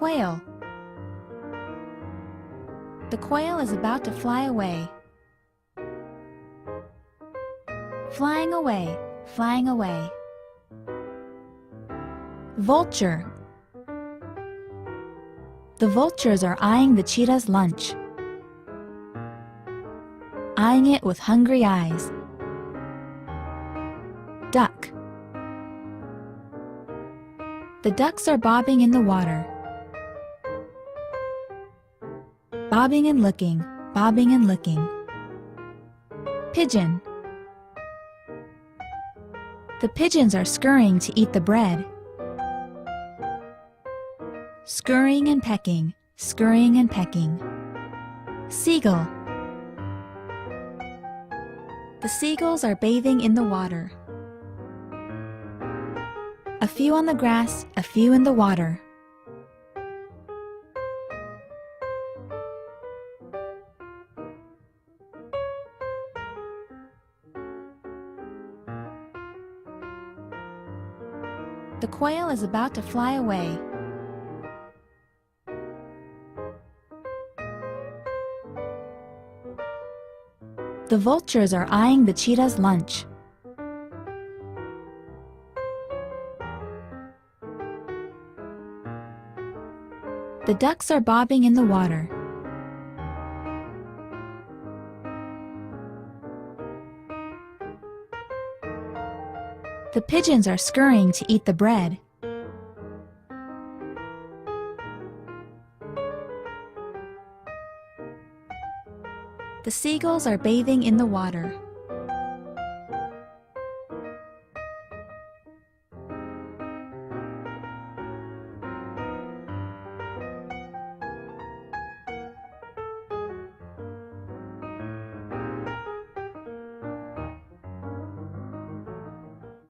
quail. The quail is about to fly away. Flying away, flying away. Vulture. The vultures are eyeing the cheetah's lunch, eyeing it with hungry eyes. Duck. The ducks are bobbing in the water, bobbing and looking, bobbing and looking. Pigeon. The pigeons are scurrying to eat the bread, scurrying and pecking, scurrying and pecking. Seagull. The seagulls are bathing in the water. A few on the grass, a few in the water. The quail is about to fly away. The vultures are eyeing the cheetah's lunch. The ducks are bobbing in the water. The pigeons are scurrying to eat the bread. The seagulls are bathing in the water.